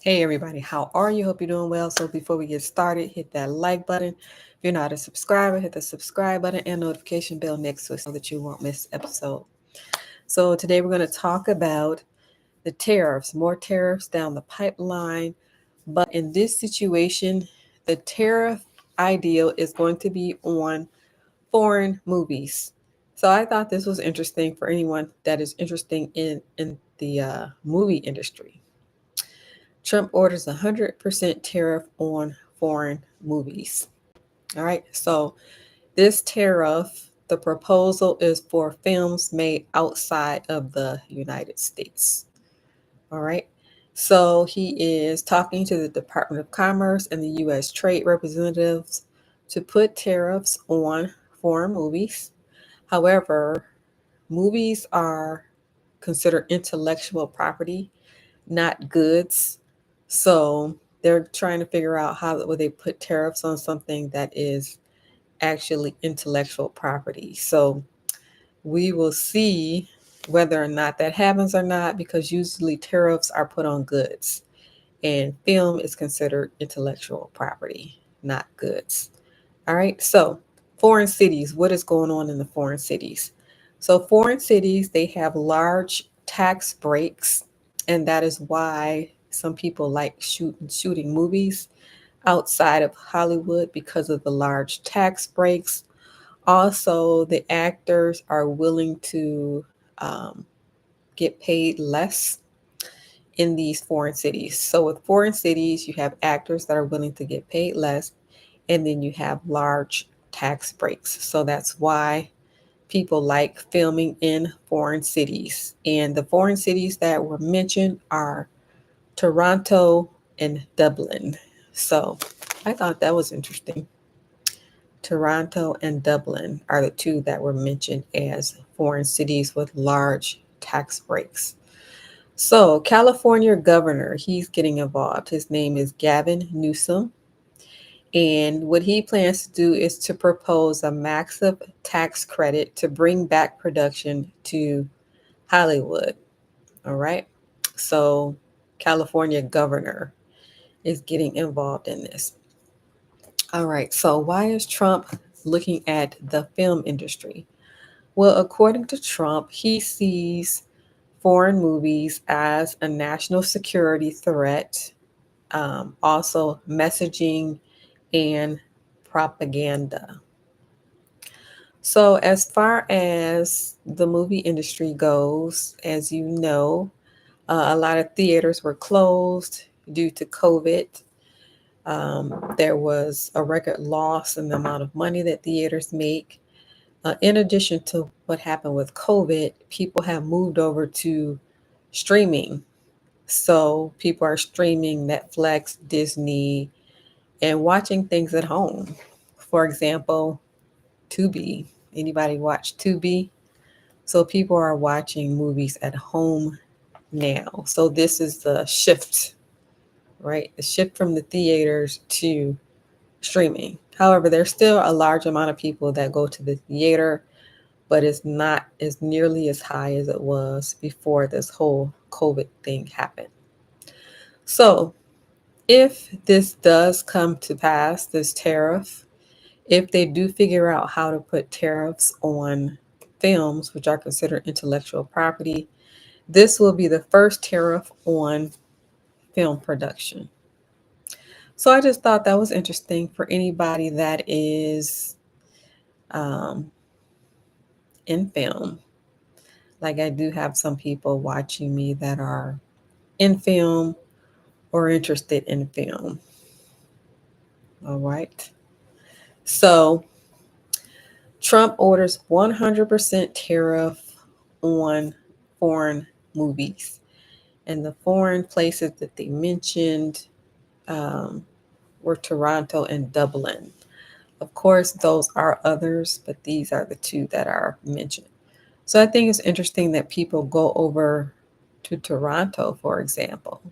Hey everybody, how are you? Hope you're doing well. So before we get started, hit that like button. If you're not a subscriber, hit the subscribe button and notification bell next to it so that you won't miss episode. So today we're going to talk about the tariffs, more tariffs down the pipeline. But in this situation, the tariff ideal is going to be on foreign movies. So I thought this was interesting for anyone that is interested in the movie industry. Trump orders 100% tariff on foreign movies. All right. So this tariff, the proposal is for films made outside of the United States. All right. So he is talking to the Department of Commerce and the U.S. trade representatives to put tariffs on foreign movies. However, movies are considered intellectual property, not goods. So they're trying to figure out how would they put tariffs on something that is actually intellectual property. So we will see whether or not that happens or not, because usually tariffs are put on goods and film is considered intellectual property, not goods. All right. So foreign cities, what is going on in the foreign cities? So foreign cities, they have large tax breaks, and that is why some people like shooting movies outside of Hollywood because of the large tax breaks. Also, the actors are willing to um, get paid less in these foreign cities. So, with foreign cities, you have actors that are willing to get paid less, and then you have large tax breaks. So, that's why people like filming in foreign cities. And the foreign cities that were mentioned are Toronto and Dublin. So, I thought that was interesting. Toronto and Dublin are the two that were mentioned as foreign cities with large tax breaks. So, California governor, he's getting involved. His name is Gavin Newsom. And what he plans to do is to propose a massive tax credit to bring back production to Hollywood. All right. So, California governor is getting involved in this. All right. So, why is Trump looking at the film industry? Well, according to Trump, he sees foreign movies as a national security threat, also messaging and propaganda. So, as far as the movie industry goes, as you know, a lot of theaters were closed due to COVID. There was a record loss in the amount of money that theaters make. In addition to what happened with COVID, people have moved over to streaming. So people are streaming Netflix, Disney, and watching things at home. For example, Tubi. Anybody watch Tubi? So people are watching movies at home now. So this is the shift, right? The shift from the theaters to streaming. However, there's still a large amount of people that go to the theater, but it's not as nearly as high as it was before this whole COVID thing happened. So, if this does come to pass, this tariff, if they do figure out how to put tariffs on films, which are considered intellectual property, this will be the first tariff on film production. So I just thought that was interesting for anybody that is um, in film. Like I do have some people watching me that are in film or interested in film. All right. So Trump orders 100% tariff on foreign movies. And the foreign places that they mentioned um, were Toronto and Dublin. Of course, those are others, but these are the two that are mentioned. So I think it's interesting that people go over to Toronto, for example,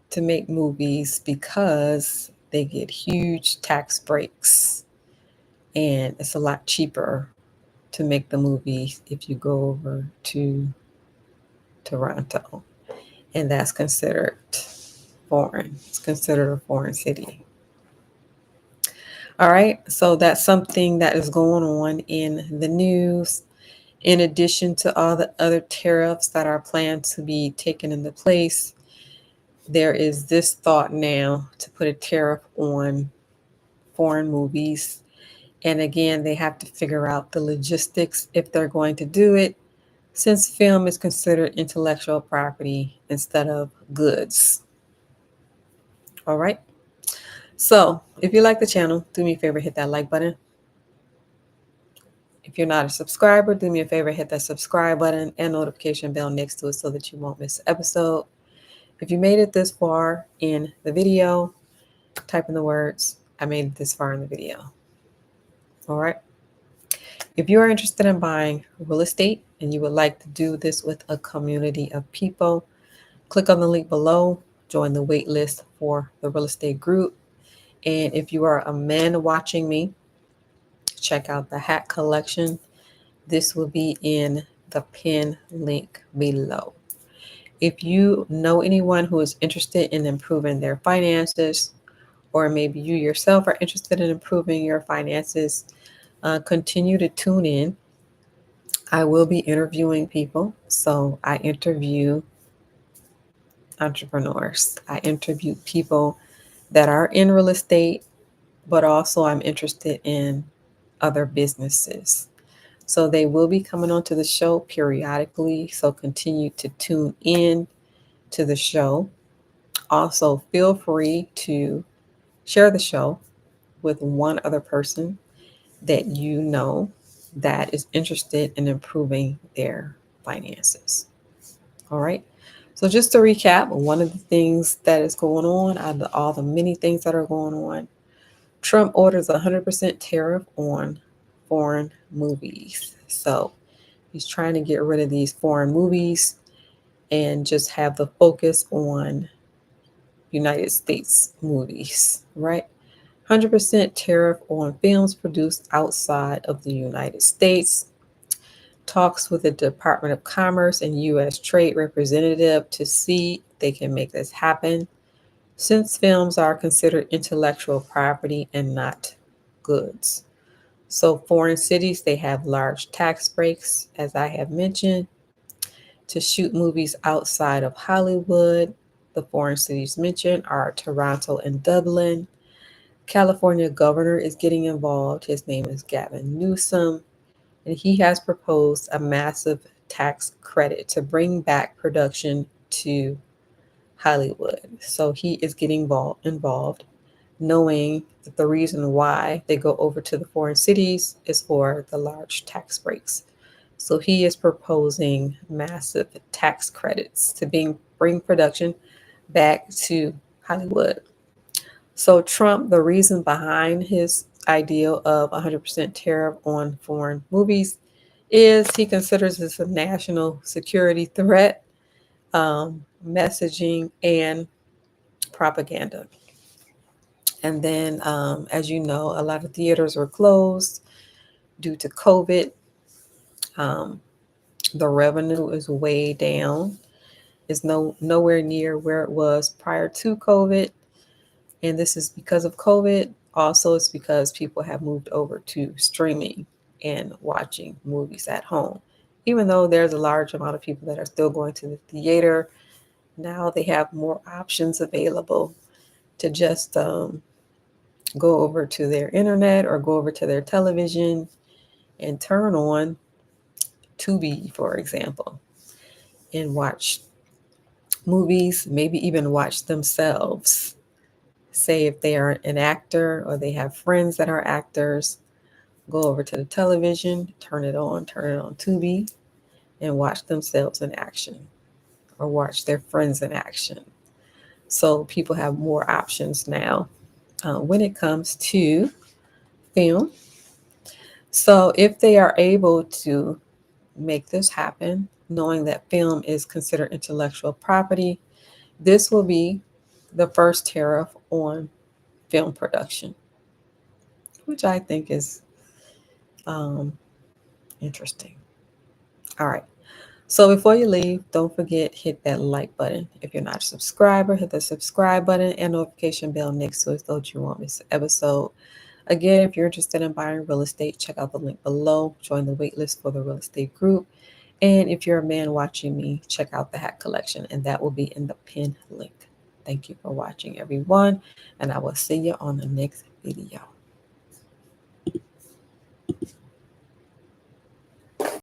to make movies because they get huge tax breaks and it's a lot cheaper to make the movie if you go over to Toronto. And that's considered foreign. It's considered a foreign city. All right, so that's something that is going on in the news. In addition to all the other tariffs that are planned to be taken into place, there is this thought now to put a tariff on foreign movies. And again, they have to figure out the logistics if they're going to do it, since film is considered intellectual property instead of goods. All right. So if you like the channel, do me a favor, hit that like button. If you're not a subscriber, do me a favor, hit that subscribe button and notification bell next to it so that you won't miss an episode. If you made it this far in the video, type in the words, I made it this far in the video. All right. If you are interested in buying real estate and you would like to do this with a community of people, click on the link below, join the wait list for the real estate group. And if you are a man watching me, check out the hat collection. This will be in the pin link below. If you know anyone who is interested in improving their finances, or maybe you yourself are interested in improving your finances, continue to tune in. I will be interviewing people. So I interview entrepreneurs. I interview people that are in real estate, but also I'm interested in other businesses. So they will be coming onto the show periodically. So continue to tune in to the show. Also, feel free to share the show with one other person that you know that is interested in improving their finances. All right. So just to recap, one of the things that is going on, out of all the many things that are going on, Trump orders 100% tariff on foreign movies. So he's trying to get rid of these foreign movies and just have the focus on United States movies, right? 100% tariff on films produced outside of the United States. Talks with the Department of Commerce and U.S. Trade Representative to see if they can make this happen, since films are considered intellectual property and not goods. So foreign cities, they have large tax breaks, as I have mentioned, to shoot movies outside of Hollywood. The foreign cities mentioned are Toronto and Dublin. California governor is getting involved. His name is Gavin Newsom, and he has proposed a massive tax credit to bring back production to Hollywood. So he is getting involved, knowing that the reason why they go over to the foreign cities is for the large tax breaks. So he is proposing massive tax credits to bring production back to Hollywood. So Trump, the reason behind his ideal of 100% tariff on foreign movies is he considers this a national security threat, messaging, and propaganda. And then, as you know, a lot of theaters were closed due to COVID. Um, the revenue is way down. It's nowhere near where it was prior to COVID. And this is because of COVID. Also, it's because people have moved over to streaming and watching movies at home. Even though there's a large amount of people that are still going to the theater, now they have more options available to just go over to their internet or go over to their television and turn on Tubi, for example, and watch movies, maybe even watch themselves. Say if they are an actor or they have friends that are actors, go over to the television, turn it on Tubi, and watch themselves in action or watch their friends in action. So people have more options now when it comes to film. So if they are able to make this happen, knowing that film is considered intellectual property, this will be the first tariff on film production, which I think is interesting. All right. So before you leave, don't forget hit that like button. If you're not a subscriber, hit the subscribe button and notification bell next to it so that you won't miss an episode. Again, if you're interested in buying real estate, check out the link below. Join the waitlist for the real estate group. And if you're a man watching me, check out the hat collection, and that will be in the pinned link. Thank you for watching, everyone, and I will see you on the next video.